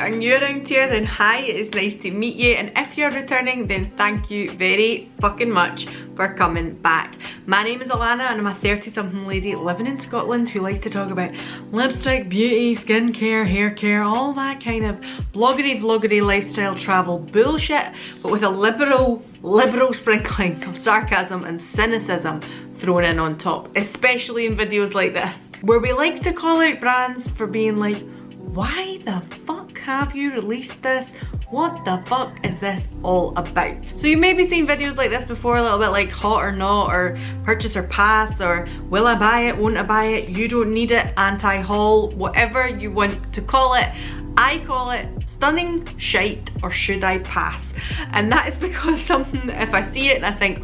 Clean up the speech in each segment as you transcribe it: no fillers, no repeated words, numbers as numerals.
are new around here, then hi, it's nice to meet you, and if you're returning, then thank you very fucking much for coming back. My name is Alana and I'm a 30-something lady living in Scotland who likes to talk about lipstick, beauty, skincare, hair care, all that kind of bloggery lifestyle travel bullshit, but with a liberal sprinkling of sarcasm and cynicism thrown in on top, especially in videos like this, where we like to call out brands for being like, why the fuck have you released this? What the fuck is this all about? So you may be seeing videos like this before, a little bit like hot or not, or purchase or pass, or will I buy it, won't I buy it, you don't need it, anti-haul, whatever you want to call it. I call it stunning shite or should I pass? And that is because something, if I see it and I think,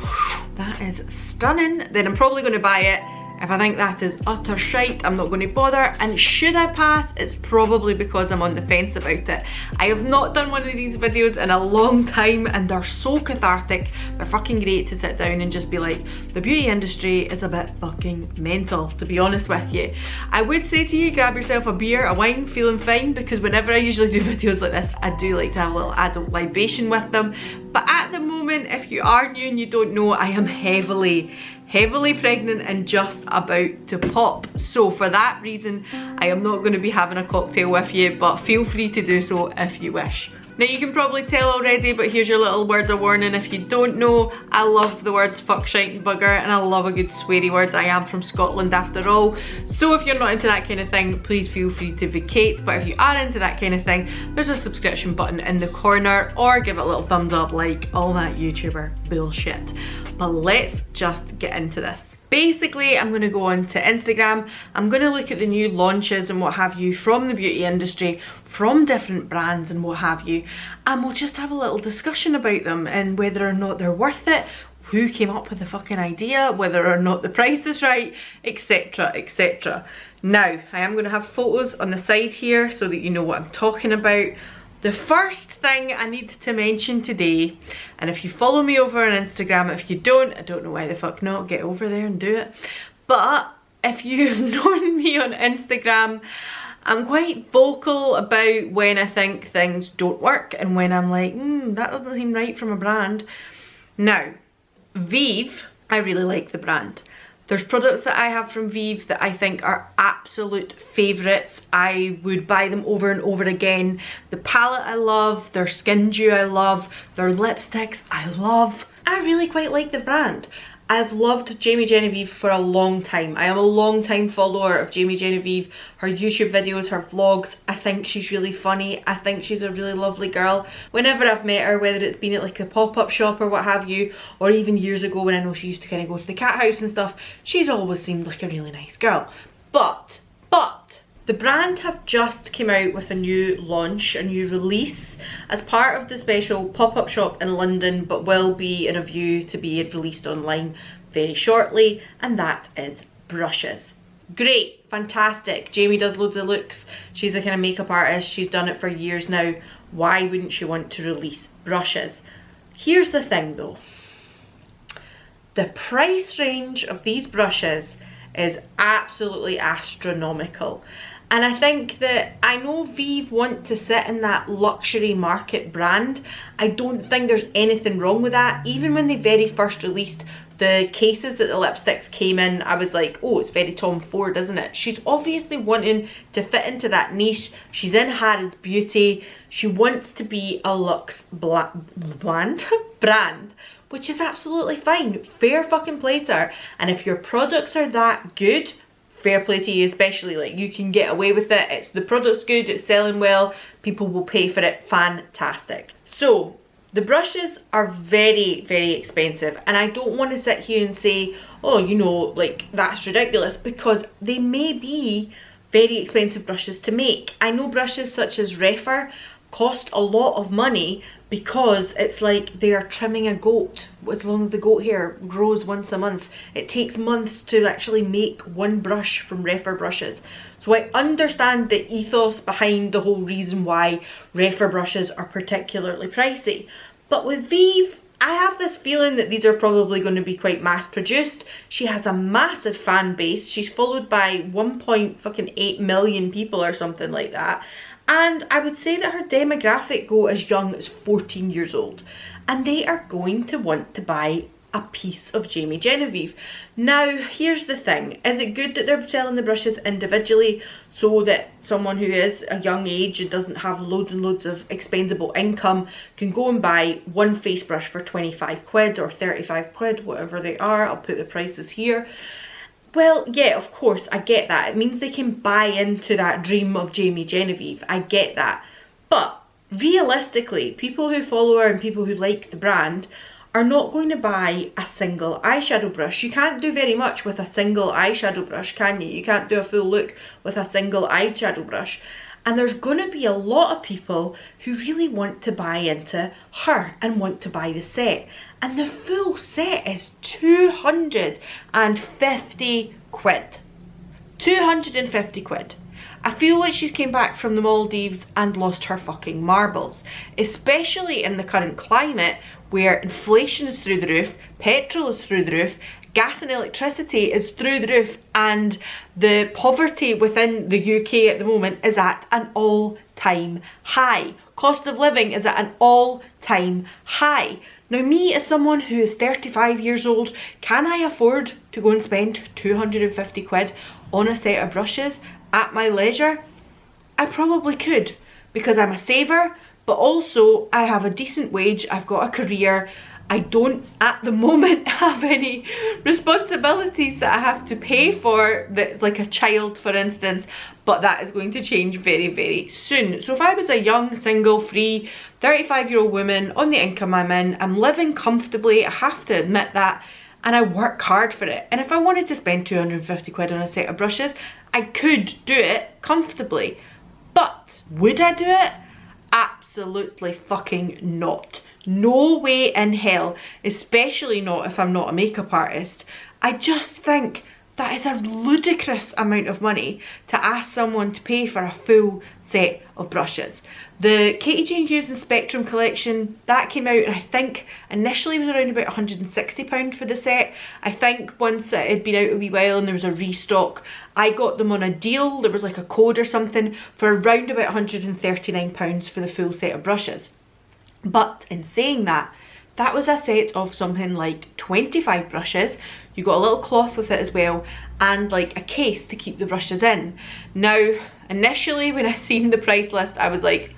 that is stunning, then I'm probably going to buy it. If I think that is utter shite, I'm not going to bother. And should I pass? It's probably because I'm on the fence about it. I have not done one of these videos in a long time and they're so cathartic. They're fucking great to sit down and just be like, the beauty industry is a bit fucking mental, to be honest with you. I would say to you, grab yourself a beer, a wine, feeling fine, because whenever I usually do videos like this, I do like to have a little adult libation with them. But at the moment, if you are new and you don't know, I am heavily pregnant and just about to pop. So for that reason, I am not going to be having a cocktail with you, but feel free to do so if you wish. Now you can probably tell already, but here's your little words of warning. If you don't know, I love the words fuck, shite and bugger, and I love a good sweary words. I am from Scotland after all. So if you're not into that kind of thing, please feel free to vacate. But if you are into that kind of thing, there's a subscription button in the corner, or give it a little thumbs up like all that YouTuber bullshit. But let's just get into this. Basically, I'm going to go on to Instagram. I'm going to look at the new launches and what have you from the beauty industry, from different brands and what have you, and we'll just have a little discussion about them and whether or not they're worth it, who came up with the fucking idea, whether or not the price is right, etc, etc. Now, I am going to have photos on the side here so that you know what I'm talking about. The first thing I need to mention today, and if you follow me over on Instagram, if you don't, I don't know why the fuck not, get over there and do it. But if you've known me on Instagram, I'm quite vocal about when I think things don't work and when I'm like, that doesn't seem right from a brand. Now, Vive, I really like the brand. There's products that I have from Vive that I think are absolute favourites. I would buy them over and over again. The palette I love, their skin dew I love, their lipsticks I love. I really quite like the brand. I've loved Jamie Genevieve for a long time. I am a long time follower of Jamie Genevieve, her YouTube videos, her vlogs. I think she's really funny. I think she's a really lovely girl. Whenever I've met her, whether it's been at like a pop-up shop or what have you, or even years ago when I know she used to kind of go to the cat house and stuff, she's always seemed like a really nice girl. But the brand have just came out with a new launch, a new release as part of the special pop-up shop in London, but will be in a view to be released online very shortly, and that is brushes. Great, fantastic. Jamie does loads of looks. She's a kind of makeup artist. She's done it for years now. Why wouldn't she want to release brushes? Here's the thing though. The price range of these brushes is absolutely astronomical. And I think that, I know Vive want to sit in that luxury market brand. I don't think there's anything wrong with that. Even when they very first released the cases that the lipsticks came in, I was like, oh, it's very Tom Ford, isn't it? She's obviously wanting to fit into that niche. She's in Harrods Beauty. She wants to be a luxe brand, which is absolutely fine. Fair fucking play to her. And if your products are that good, fair play to you, especially like you can get away with it. It's the product's good, it's selling well, people will pay for it, fantastic. So the brushes are very expensive, and I don't want to sit here and say, oh, you know, like that's ridiculous, because they may be very expensive brushes to make. I know brushes such as Refer cost a lot of money because it's like they are trimming a goat. As long as the goat hair grows once a month, it takes months to actually make one brush from Refer brushes. So I understand the ethos behind the whole reason why Refer brushes are particularly pricey. But with Vive, I have this feeling that these are probably going to be quite mass produced. She has a massive fan base. She's followed by 1.8 million people or something like that. And I would say that her demographic go as young as 14 years old. And they are going to want to buy a piece of Jamie Genevieve. Now, here's the thing. Is it good that they're selling the brushes individually so that someone who is a young age and doesn't have loads and loads of expendable income can go and buy one face brush for 25 quid or 35 quid, whatever they are? I'll put the prices here. Well, yeah, of course, I get that. It means they can buy into that dream of Jamie Genevieve. I get that. But realistically, people who follow her and people who like the brand are not going to buy a single eyeshadow brush. You can't do very much with a single eyeshadow brush, can you? You can't do a full look with a single eyeshadow brush. And there's going to be a lot of people who really want to buy into her and want to buy the set. And the full set is 250 quid. 250 quid. I feel like she came back from the Maldives and lost her fucking marbles. Especially in the current climate where inflation is through the roof, petrol is through the roof, gas and electricity is through the roof, and the poverty within the UK at the moment is at an all-time high. Cost of living is at an all-time high. Now, me as someone who is 35 years old, can I afford to go and spend 250 quid on a set of brushes at my leisure? I probably could, because I'm a saver, but also I have a decent wage, I've got a career, I don't at the moment have any responsibilities that I have to pay for that's like a child, for instance, but that is going to change very, very soon. So if I was a young, single, free, 35-year-old woman on the income I'm in, I'm living comfortably, I have to admit that, and I work hard for it. And if I wanted to spend 250 quid on a set of brushes, I could do it comfortably. But would I do it? Absolutely fucking not. No way in hell, especially not if I'm not a makeup artist. I just think that is a ludicrous amount of money to ask someone to pay for a full set of brushes. The Katie Jane Hughes and Spectrum collection, that came out and I think initially was around about £160 for the set. I think once it had been out a wee while and there was a restock, I got them on a deal, there was like a code or something, for around about £139 for the full set of brushes. But in saying that, that was a set of something like 25 brushes. You got a little cloth with it as well, and like a case to keep the brushes in. Now, initially when I seen the price list, I was like,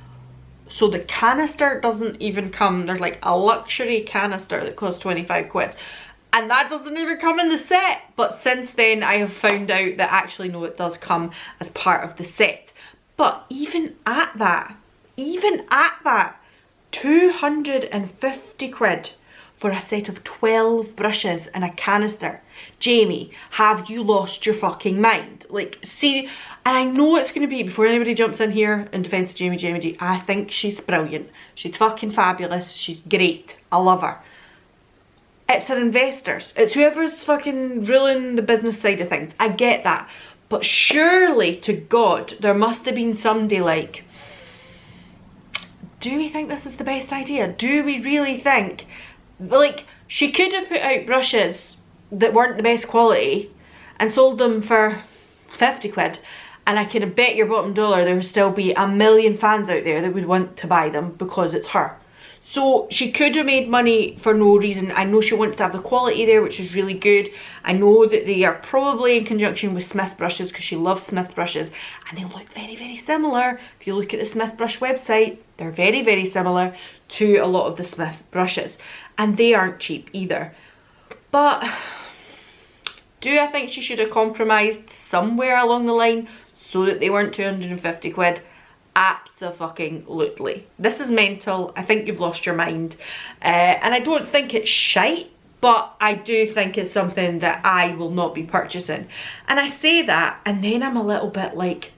so the canister doesn't even come. There's like a luxury canister that costs 25 quid. And that doesn't even come in the set. But since then I have found out that actually no, it does come as part of the set. But even at that, 250 quid for a set of 12 brushes and a canister. Jamie, have you lost your fucking mind? Like, see, and I know it's going to be, before anybody jumps in here in defence of Jamie G, I think she's brilliant. She's fucking fabulous. She's great. I love her. It's her investors. It's whoever's fucking ruling the business side of things. I get that. But surely to God, there must have been somebody like, do we think this is the best idea? Do we really think, like, she could have put out brushes that weren't the best quality and sold them for 50 quid, and I can bet your bottom dollar there would still be a million fans out there that would want to buy them because it's her. So she could have made money for no reason. I know she wants to have the quality there, which is really good. I know that they are probably in conjunction with Smith brushes because she loves Smith brushes, and they look very, very similar. If you look at the Smith brush website, they're very, very similar to a lot of the Smith brushes, and they aren't cheap either. But do I think she should have compromised somewhere along the line so that they weren't 250 quid? Abso-fucking-lutely. This is mental. I think you've lost your mind. And I don't think it's shite, but I do think it's something that I will not be purchasing. And I say that, and then I'm a little bit like,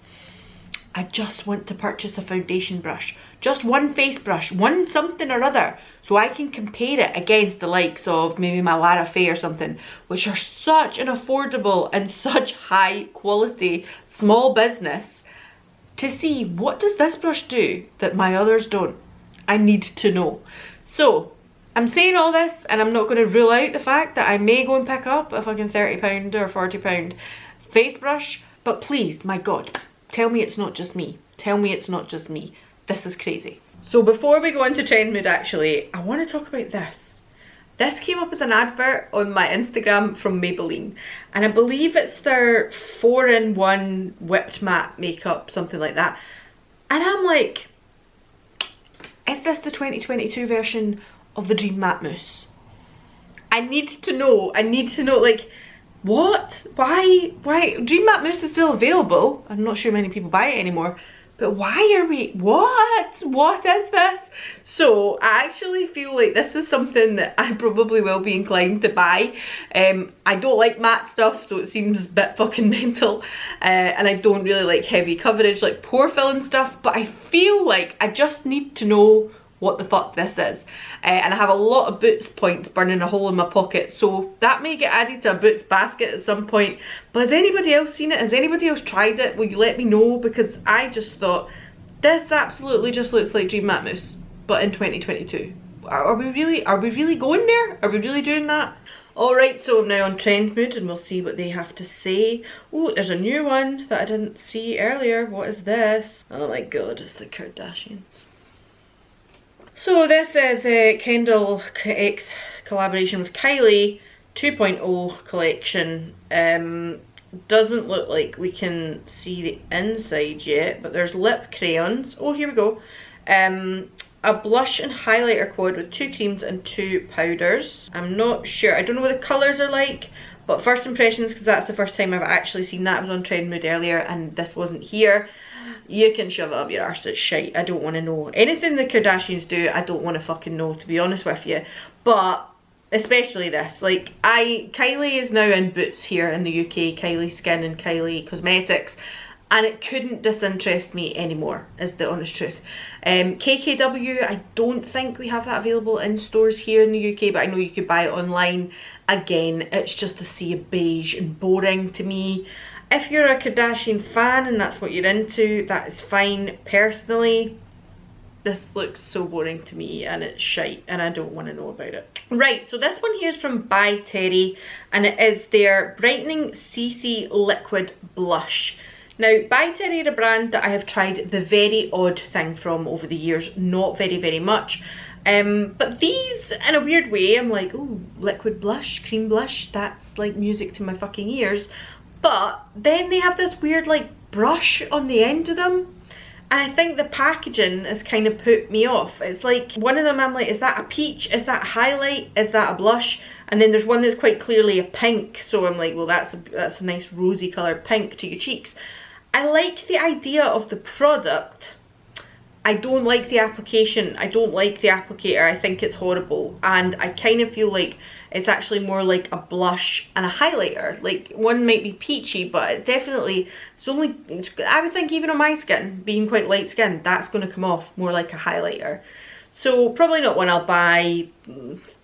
I just want to purchase a foundation brush. Just one face brush, one something or other, so I can compare it against the likes of maybe my LARAFAYE or something, which are such an affordable and such high quality small business, to see what does this brush do that my others don't. I need to know. So I'm saying all this, and I'm not going to rule out the fact that I may go and pick up a fucking £30 or £40 face brush, but please, my God, tell me it's not just me. Tell me it's not just me. This is crazy. So before we go into TrendMood, actually, I want to talk about this. This came up as an advert on my Instagram from Maybelline, and I believe it's their 4-in-1 whipped matte makeup, something like that. And I'm like, is this the 2022 version of the DreamMatt mousse? I need to know, like, what? Why? DreamMatt mousse is still available. I'm not sure many people buy it anymore. But why are we, what is this? So I actually feel like this is something that I probably will be inclined to buy. I don't like matte stuff, so it seems a bit fucking mental. And I don't really like heavy coverage, like pore filling stuff, but I feel like I just need to know what the fuck this is. And I have a lot of Boots points burning a hole in my pocket, so that may get added to a Boots basket at some point. But has anybody else seen it? Has anybody else tried it? Will you let me know? Because I just thought, this absolutely just looks like DreamMatt mousse, but in 2022. Are we really going there? Are we really doing that? Alright, so I'm now on TrendMood and we'll see what they have to say. Oh, there's a new one that I didn't see earlier. What is this? Oh my god, it's the Kardashians. So this is Kendall X collaboration with Kylie 2.0 collection. Doesn't look like we can see the inside yet, but there's lip crayons. Oh, here we go. A blush and highlighter quad with 2 creams and 2 powders. I'm not sure. I don't know what the colours are like, but first impressions, because that's the first time I've actually seen that. I was on TrendMood earlier and this wasn't here. You can shove it up your arse, it's shite. I don't want to know. Anything the Kardashians do, I don't want to fucking know, to be honest with you. But especially this, like, Kylie is now in Boots here in the UK, Kylie Skin and Kylie Cosmetics, and it couldn't disinterest me anymore, is the honest truth. KKW, I don't think we have that available in stores here in the UK, but I know you could buy it online. Again, it's just a sea of beige and boring to me. If you're a Kardashian fan and that's what you're into, that is fine. Personally, this looks so boring to me and it's shite and I don't want to know about it. Right, so this one here is from By Terry and it is their Brightening CC Liquid Blush. Now, By Terry are a brand that I have tried the very odd thing from over the years, not very, very much. But these, in a weird way, I'm like, oh, liquid blush, cream blush, that's like music to my fucking ears. But then they have this weird like brush on the end of them. And I think the packaging has kind of put me off. It's like, one of them I'm like, is that a peach? Is that a highlight? Is that a blush? And then there's one that's quite clearly a pink. So I'm like, well, that's a nice rosy coloured pink to your cheeks. I like the idea of the product. I don't like the application. I don't like the applicator. I think it's horrible. And I kind of feel like it's actually more like a blush and a highlighter. Like, one might be peachy, but it definitely, I would think even on my skin, being quite light skin, that's going to come off more like a highlighter. So probably not one I'll buy,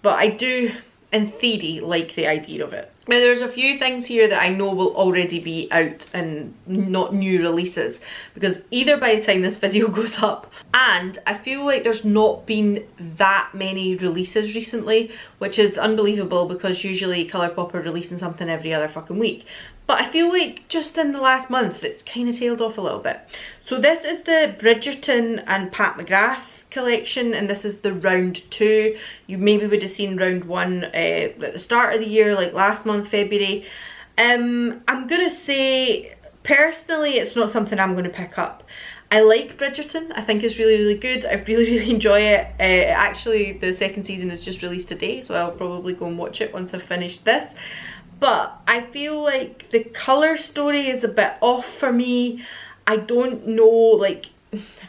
but I do, in theory, like the idea of it. Now, there's a few things here that I know will already be out and not new releases, because either by the time this video goes up, and I feel like there's not been that many releases recently, which is unbelievable because usually Colourpop are releasing something every other fucking week. But I feel like just in the last month it's kind of tailed off a little bit. So this is the Bridgerton and Pat McGrath collection, and this is the round 2. You maybe would have seen round 1 at the start of the year, like last month, February. I'm gonna say, personally, it's not something I'm gonna pick up. I like Bridgerton. I think it's really, really good. I really enjoy it. Actually, the second season is just released today, so I'll probably go and watch it once I've finished this. But I feel like the colour story is a bit off for me. I don't know, like,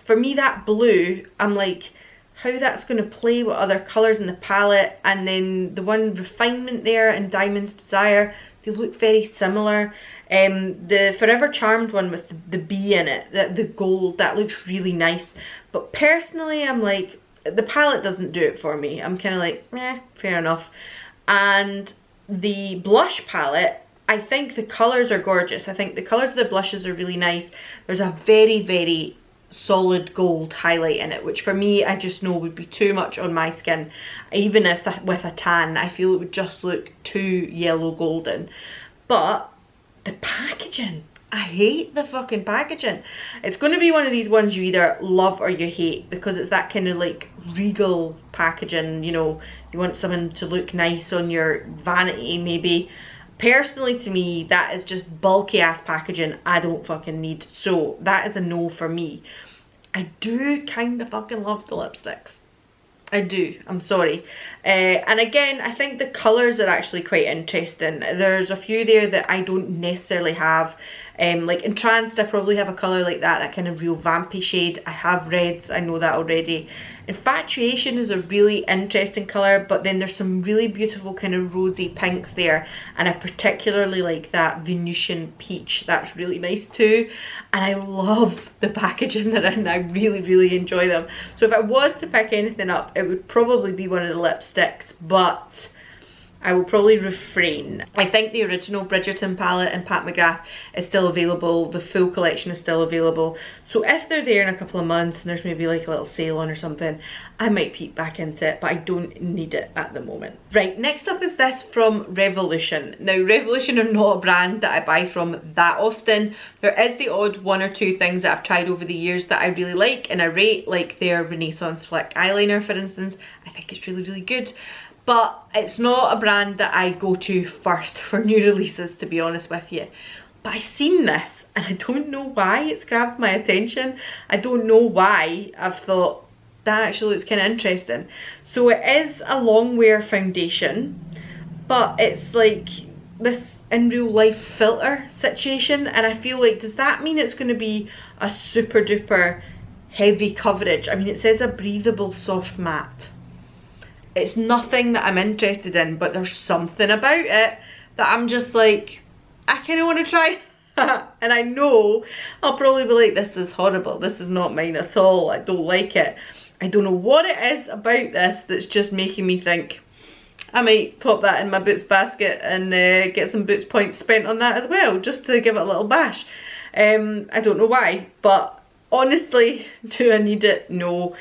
for me that blue, I'm like, how that's going to play with other colours in the palette. And then the one Refinement there and Diamond's Desire, they look very similar. The Forever Charmed one with the bee in it, the gold, that looks really nice. But personally, I'm like, the palette doesn't do it for me. I'm kind of like, meh, fair enough. And the blush palette, I think the colours are gorgeous. I think the colours of the blushes are really nice. There's a very, very solid gold highlight in it, which for me, I just know would be too much on my skin. Even if with a tan, I feel it would just look too yellow golden. But the packaging, I hate the fucking packaging. It's going to be one of these ones you either love or you hate, because it's that kind of like regal packaging, you know, you want something to look nice on your vanity maybe. Personally, to me, that is just bulky ass packaging I don't fucking need. So that is a no for me. I do kind of fucking love the lipsticks. I do, I'm sorry. And again, I think the colours are actually quite interesting. There's a few there that I don't necessarily have. Like Entranced, I probably have a colour like that kind of real vampy shade. I have reds, I know that already. Infatuation is a really interesting colour, but then there's some really beautiful kind of rosy pinks there, and I particularly like that Venusian peach. That's really nice too, and I love the packaging they're in. I really enjoy them. So if I was to pick anything up, it would probably be one of the lipsticks, but I will probably refrain. I think the original Bridgerton palette and Pat McGrath is still available. The full collection is still available. So if they're there in a couple of months and there's maybe like a little sale on or something, I might peek back into it, but I don't need it at the moment. Right, next up is this from Revolution. Now, Revolution are not a brand that I buy from that often. There is the odd one or two things that I've tried over the years that I really like and I rate, like their Renaissance Flick eyeliner, for instance. I think it's really good. But it's not a brand that I go to first for new releases, to be honest with you. But I've seen this and I don't know why it's grabbed my attention. I don't know why I've thought that actually looks kind of interesting. So it is a long wear foundation, but it's like this in real life filter situation, and I feel like, does that mean it's going to be a super duper heavy coverage? I mean, it says a breathable soft matte. It's nothing that I'm interested in, but there's something about it that I'm just like, I kind of want to try. And I know I'll probably be like, this is horrible, this is not mine at all, I don't like it. I don't know what it is about this that's just making me think I might pop that in my Boots basket and get some Boots points spent on that as well, just to give it a little bash. I don't know why, but honestly, do I need it? No.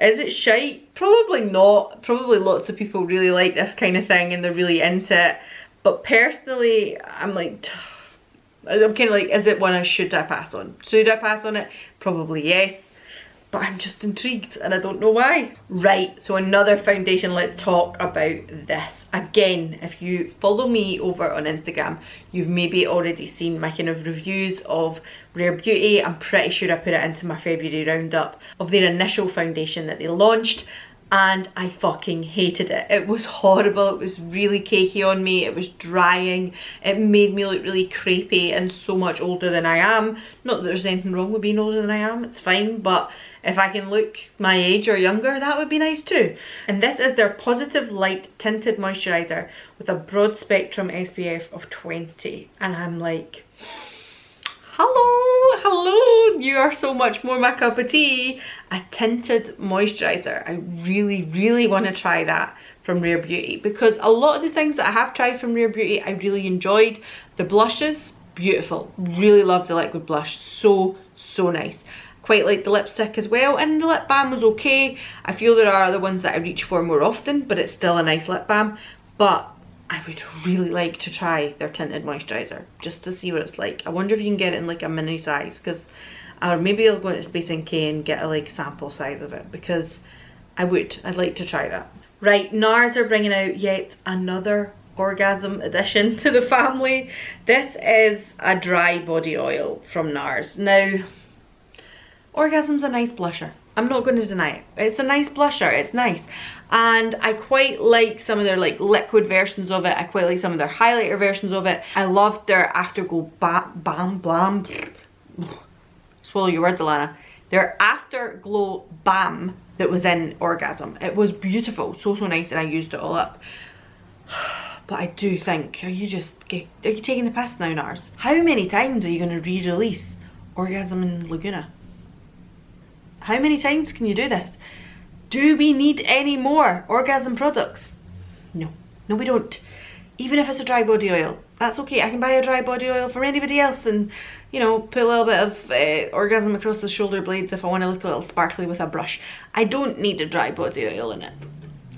Is it shite? Probably not. Probably lots of people really like this kind of thing and they're really into it. But personally, I'm like, I'm kind of like, is it one should I pass on? Should I pass on it? Probably yes. But I'm just intrigued and I don't know why. Right, so another foundation, let's talk about this. Again, if you follow me over on Instagram, you've maybe already seen my kind of reviews of Rare Beauty. I'm pretty sure I put it into my February roundup of their initial foundation that they launched, and I fucking hated it. It was horrible, it was really cakey on me, it was drying, it made me look really crepey and so much older than I am. Not that there's anything wrong with being older than I am, it's fine, but if I can look my age or younger, that would be nice too. And this is their Positive Light Tinted Moisturiser with a broad spectrum SPF of 20. And I'm like, hello, you are so much more my cup of tea. A tinted moisturiser. I really want to try that from Rare Beauty, because a lot of the things that I have tried from Rare Beauty I really enjoyed. The blushes, beautiful. Really love the liquid blush. So nice. Quite like the lipstick as well, and the lip balm was okay. I feel there are other ones that I reach for more often, but it's still a nice lip balm. But I would really like to try their tinted moisturiser just to see what it's like. I wonder if you can get it in like a mini size, because or maybe I'll go into Space NK and get a like sample size of it, because I'd like to try that. Right, NARS are bringing out yet another orgasm addition to the family. This is a dry body oil from NARS. Now, Orgasm's a nice blusher. I'm not going to deny it. It's a nice blusher. It's nice. And I quite like some of their like liquid versions of it. I quite like some of their highlighter versions of it. I loved their Afterglow Bam. Swallow your words, Alana. Their Afterglow Balm that was in Orgasm. It was beautiful. So nice, and I used it all up. But I do think, are you taking the piss now, NARS? How many times are you going to re-release Orgasm in Laguna? How many times can you do this? Do we need any more Orgasm products? No, we don't. Even if it's a dry body oil, that's okay. I can buy a dry body oil from anybody else and, you know, put a little bit of Orgasm across the shoulder blades if I want to look a little sparkly with a brush. I don't need a dry body oil in it.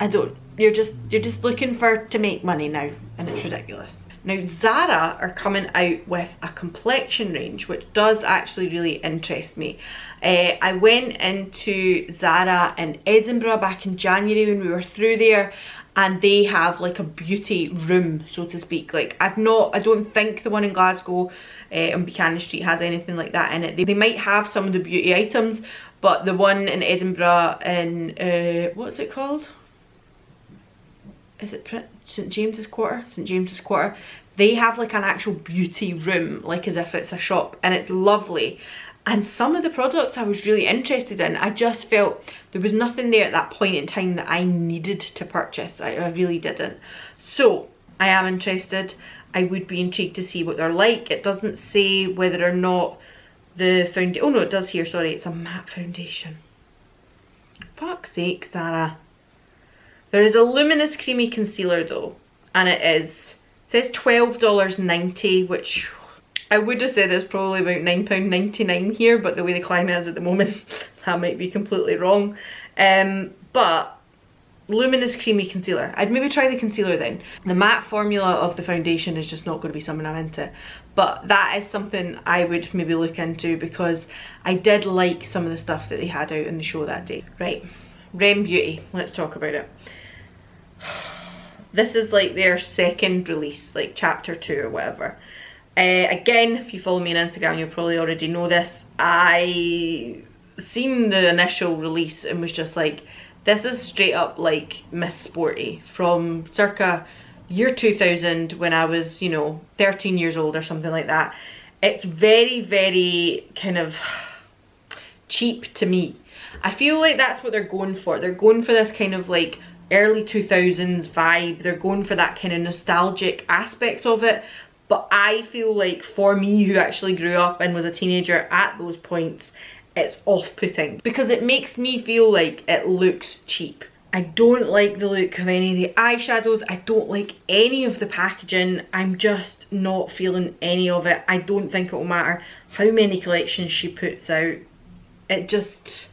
I don't. You're just looking to make money now, and it's ridiculous. Now Zara are coming out with a complexion range, which does actually really interest me. I went into Zara in Edinburgh back in January when we were through there, and they have like a beauty room, so to speak. Like I don't think the one in Glasgow on Buchanan Street has anything like that in it. They might have some of the beauty items, but the one in Edinburgh in what's it called? Is it St James's Quarter? St James's Quarter. They have like an actual beauty room, like as if it's a shop, and it's lovely. And some of the products I was really interested in, I just felt there was nothing there at that point in time that I needed to purchase. I really didn't. So I am interested. I would be intrigued to see what they're like. It doesn't say whether or not the foundation, oh no, it does here, sorry, it's a matte foundation. Fuck's sake, Zara. There is a luminous creamy concealer though, and it says $12.90, which I would have said is probably about £9.99 here, but the way the climate is at the moment, that might be completely wrong. But luminous creamy concealer. I'd maybe try the concealer then. The matte formula of the foundation is just not going to be something I'm into, but that is something I would maybe look into because I did like some of the stuff that they had out in the show that day. Right, Rem Beauty, let's talk about it. This is like their second release, like chapter 2 or whatever. Again, if you follow me on Instagram, you'll probably already know this. I seen the initial release and was just like, this is straight up like Miss Sporty from circa year 2000 when I was, you know, 13 years old or something like that. It's very, very kind of cheap to me. I feel like that's what they're going for. They're going for this kind of like early 2000s vibe. They're going for that kind of nostalgic aspect of it. But I feel like for me, who actually grew up and was a teenager at those points, it's off-putting because it makes me feel like it looks cheap. I don't like the look of any of the eyeshadows. I don't like any of the packaging. I'm just not feeling any of it. I don't think it will matter how many collections she puts out. It just,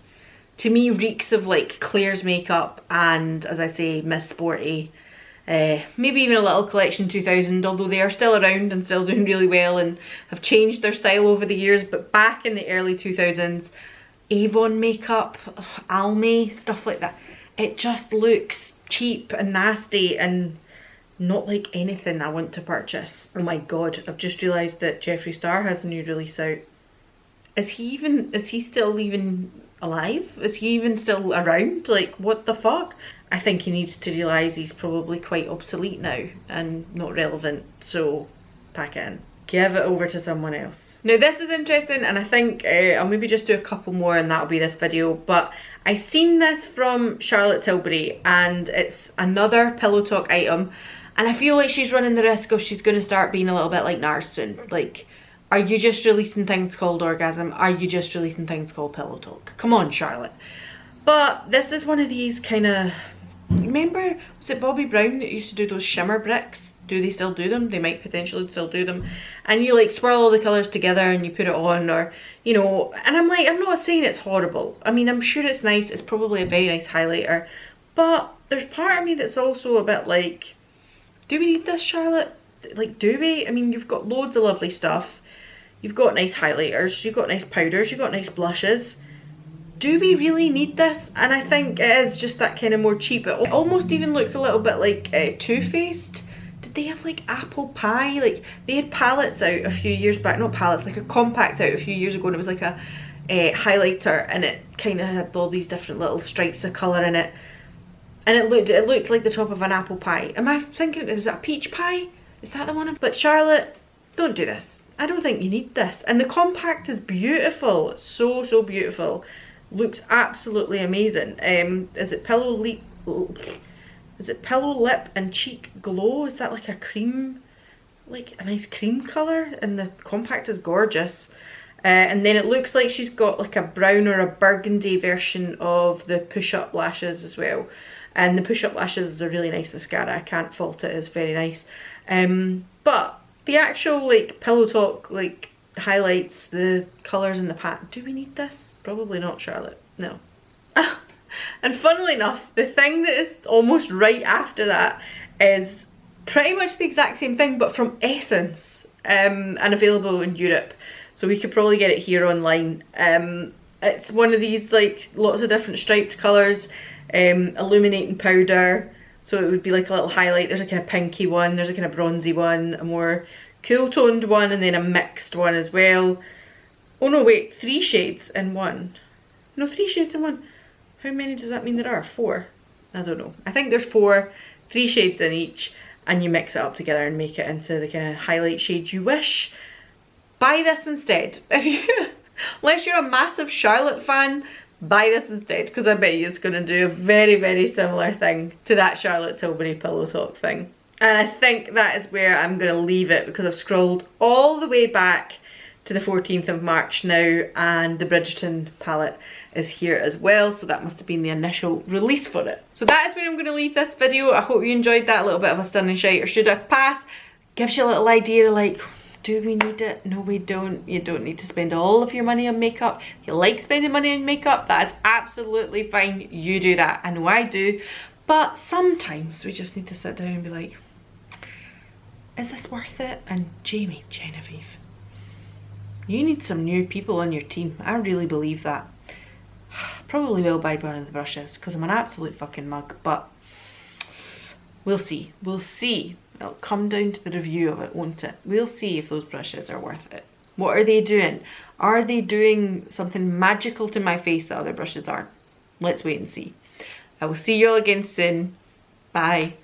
to me, reeks of like Claire's makeup and, as I say, Miss Sporty. Maybe even a little collection 2000, although they are still around and still doing really well and have changed their style over the years. But back in the early 2000s, Avon makeup, Almay, stuff like that, it just looks cheap and nasty and not like anything I want to purchase. Oh my god, I've just realised that Jeffree Star has a new release out. Is he still even alive? Is he even still around? Like, what the fuck? I think he needs to realise he's probably quite obsolete now and not relevant, so pack it in. Give it over to someone else. Now this is interesting, and I think I'll maybe just do a couple more and that'll be this video, but I seen this from Charlotte Tilbury and it's another Pillow Talk item, and I feel like she's running the risk of she's going to start being a little bit like NARS soon. Like, are you just releasing things called Orgasm? Are you just releasing things called Pillow Talk? Come on, Charlotte. But this is one of these kind of, remember, was it Bobbi Brown that used to do those shimmer bricks? Do they still do them? They might potentially still do them. And you like swirl all the colours together and you put it on, or, you know, and I'm like, I'm not saying it's horrible. I mean, I'm sure it's nice. It's probably a very nice highlighter. But there's part of me that's also a bit like, do we need this, Charlotte? Like, do we? I mean, you've got loads of lovely stuff. You've got nice highlighters. You've got nice powders. You've got nice blushes. Do we really need this? And I think it is just that kind of more cheap. It almost even looks a little bit like Too Faced. Did they have like apple pie? Like, they had palettes out a few years back, not palettes, like a compact out a few years ago, and it was like a highlighter, and it kind of had all these different little stripes of colour in it, and it looked like the top of an apple pie. Am I thinking, was it a peach pie? Is that the one? But Charlotte, don't do this. I don't think you need this. And the compact is beautiful. It's so, so beautiful. Looks absolutely amazing. Is it Pillow Lip and Cheek Glow? Is that like a cream, like a nice cream colour? And the compact is gorgeous. And then it looks like she's got like a brown or a burgundy version of the push-up lashes as well. And the push-up lashes is a really nice mascara. I can't fault it. It's very nice. But the actual like Pillow Talk like highlights, the colours in the pack. Do we need this? Probably not, Charlotte. No. And funnily enough, the thing that is almost right after that is pretty much the exact same thing, but from Essence, and available in Europe. So we could probably get it here online. It's one of these like lots of different striped colours, illuminating powder. So it would be like a little highlight. There's a kind of pinky one, there's a kind of bronzy one, a more cool toned one, and then a mixed one as well. Oh no, wait, 3 shades in one. No, 3 shades in one. How many does that mean there are? 4? I don't know. I think there's 4, 3 shades in each, and you mix it up together and make it into the kind of highlight shade you wish. Buy this instead. If you, unless you're a massive Charlotte fan, buy this instead, because I bet you it's going to do a very, very similar thing to that Charlotte Tilbury pillow talk thing. And I think that is where I'm going to leave it, because I've scrolled all the way back to the 14th of March now, and the Bridgerton palette is here as well, so that must have been the initial release for it. So that is where I'm going to leave this video. I hope you enjoyed that, a little bit of a stunning shite, or should I pass? Gives you a little idea like, do we need it? No, we don't. You don't need to spend all of your money on makeup. If you like spending money on makeup, that's absolutely fine. You do that. I know I do. But sometimes we just need to sit down and be like, is this worth it? And Jamie, Genevieve, you need some new people on your team. I really believe that. Probably will buy one of the brushes because I'm an absolute fucking mug, but we'll see. We'll see. It'll come down to the review of it, won't it? We'll see if those brushes are worth it. What are they doing? Are they doing something magical to my face that other brushes aren't? Let's wait and see. I will see you all again soon. Bye.